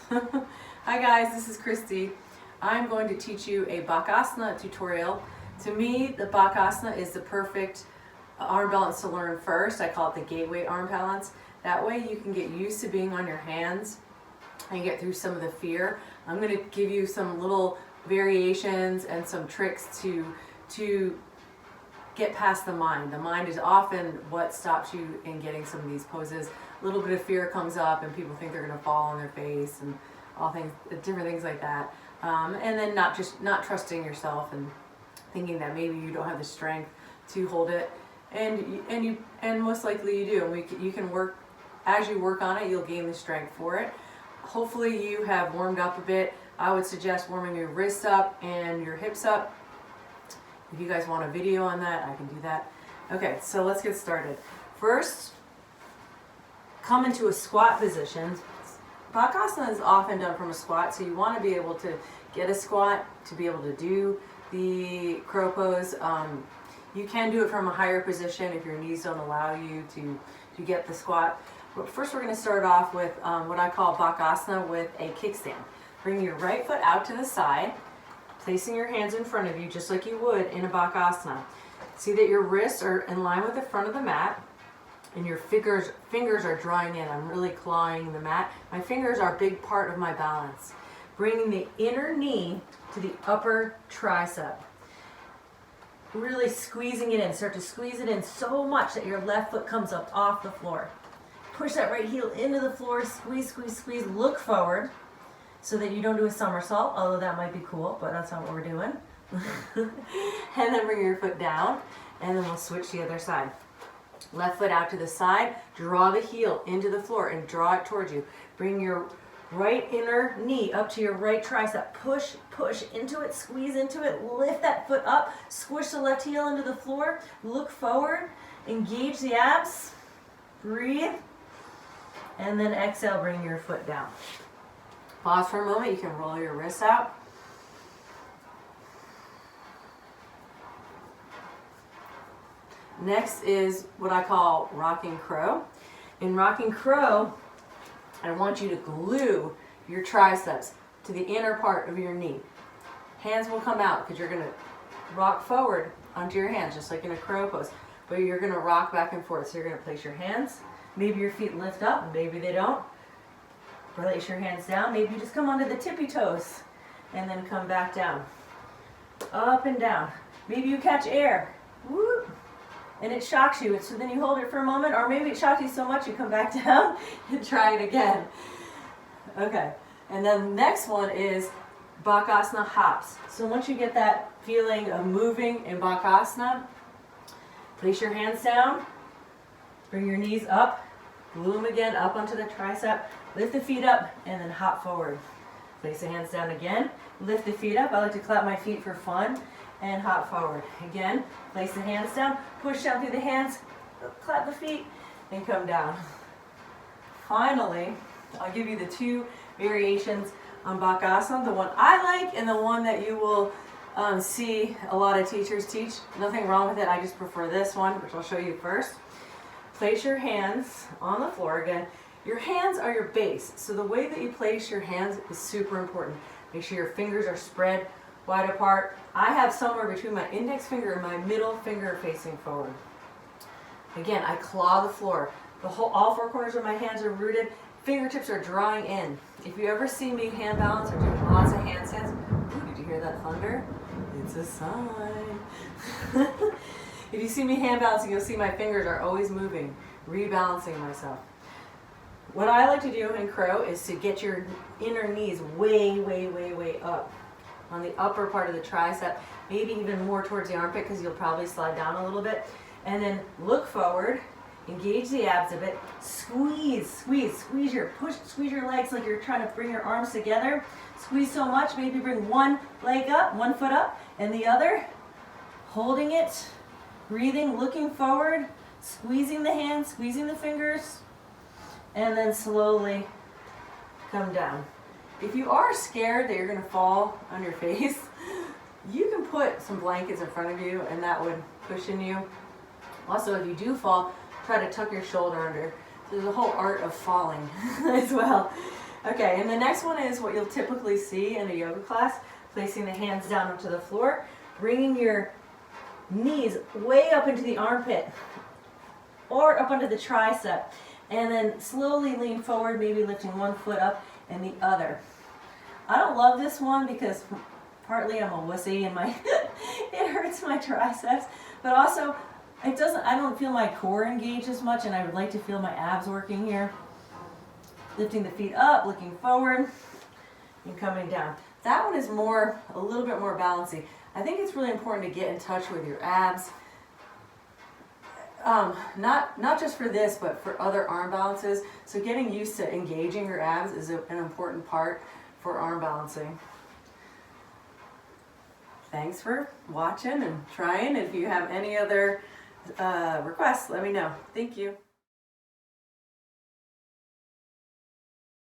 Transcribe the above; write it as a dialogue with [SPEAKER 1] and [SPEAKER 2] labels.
[SPEAKER 1] Hi guys, this is Christy. I'm going to teach you a Bakasana tutorial. To me, the Bakasana is the perfect arm balance to learn first. I call it the gateway arm balance. That way you can get used to being on your hands and get through some of the fear. I'm going to give you some little variations and some tricks to get past the mind. The mind is often what stops you in getting some of these poses. A little bit of fear comes up and people think they're going to fall on their face and all things, different things like that. And then not trusting yourself and thinking that maybe you don't have the strength to hold it, and most likely you do. And you can work as you work on it. You'll gain the strength for it. Hopefully you have warmed up a bit. I would suggest warming your wrists up and your hips up. If you guys want a video on that, I can do that. Okay, so let's get started. First, come into a squat position. Bakasana is often done from a squat, so you want to be able to get a squat to be able to do the crow pose. You can do it from a higher position if your knees don't allow you to get the squat. But first we're going to start off with what I call Bakasana with a kickstand. Bring your right foot out to the side, placing your hands in front of you just like you would in a Bakasana. See that your wrists are in line with the front of the mat and your fingers are drawing in. I'm really clawing the mat. My fingers are a big part of my balance. Bringing the inner knee to the upper tricep. Really squeezing it in. Start to squeeze it in so much that your left foot comes up off the floor. Push that right heel into the floor. Squeeze, squeeze, squeeze. Look forward so that you don't do a somersault, although that might be cool, but that's not what we're doing. And then bring your foot down, and then we'll switch the other side. Left foot out to the side, draw the heel into the floor and draw it towards you. Bring your right inner knee up to your right tricep. Push, push into it, squeeze into it, lift that foot up, squish the left heel into the floor, look forward, engage the abs, breathe, and then exhale, bring your foot down. Pause for a moment, you can roll your wrists out. Next is what I call rocking crow. In rocking crow, I want you to glue your triceps to the inner part of your knee. Hands will come out because you're going to rock forward onto your hands, just like in a crow pose. But you're going to rock back and forth. So you're going to place your hands. Maybe your feet lift up, maybe they don't. Place your hands down. Maybe you just come onto the tippy toes and then come back down. Up and down. Maybe you catch air. Woo! And it shocks you, so then you hold it for a moment, or maybe it shocks you so much you come back down and try it again. Okay, and then the next one is Bakasana hops. So once you get that feeling of moving in Bakasana, place your hands down, bring your knees up, glue them again up onto the tricep, lift the feet up, and then hop forward. Place the hands down again, lift the feet up. I like to clap my feet for fun. And hop forward. Again, place the hands down, push down through the hands, clap the feet, and come down. Finally, I'll give you the two variations on Bakasana, the one I like and the one that you will see a lot of teachers teach. Nothing wrong with it, I just prefer this one, which I'll show you first. Place your hands on the floor again. Your hands are your base, so the way that you place your hands is super important. Make sure your fingers are spread wide apart. I have somewhere between my index finger and my middle finger facing forward. Again, I claw the floor. All four corners of my hands are rooted. Fingertips are drawing in. If you ever see me hand balance or do lots of handstands, ooh, did you hear that thunder? It's a sign. If you see me hand balancing, you'll see my fingers are always moving, rebalancing myself. What I like to do in crow is to get your inner knees way, way, way, way up on the upper part of the tricep, maybe even more towards the armpit because you'll probably slide down a little bit. And then look forward, engage the abs a bit, squeeze, squeeze, squeeze your legs like you're trying to bring your arms together. Squeeze so much, maybe bring one leg up, one foot up, and the other, holding it, breathing, looking forward, squeezing the hands, squeezing the fingers, and then slowly come down. If you are scared that you're going to fall on your face, you can put some blankets in front of you and that would cushion you. Also, if you do fall, try to tuck your shoulder under. So there's a whole art of falling as well. Okay, and the next one is what you'll typically see in a yoga class, placing the hands down onto the floor, bringing your knees way up into the armpit or up under the tricep, and then slowly lean forward, maybe lifting one foot up and the other. I don't love this one because partly I'm a wussy and my it hurts my triceps, but also I don't feel my core engaged as much, and I would like to feel my abs working here. Lifting the feet up, looking forward, and coming down. That one is a little bit more balancing. I think it's really important to get in touch with your abs. Not just for this, but for other arm balances. So getting used to engaging your abs is an important part for arm balancing. Thanks for watching and trying. If you have any other requests, let me know. Thank you.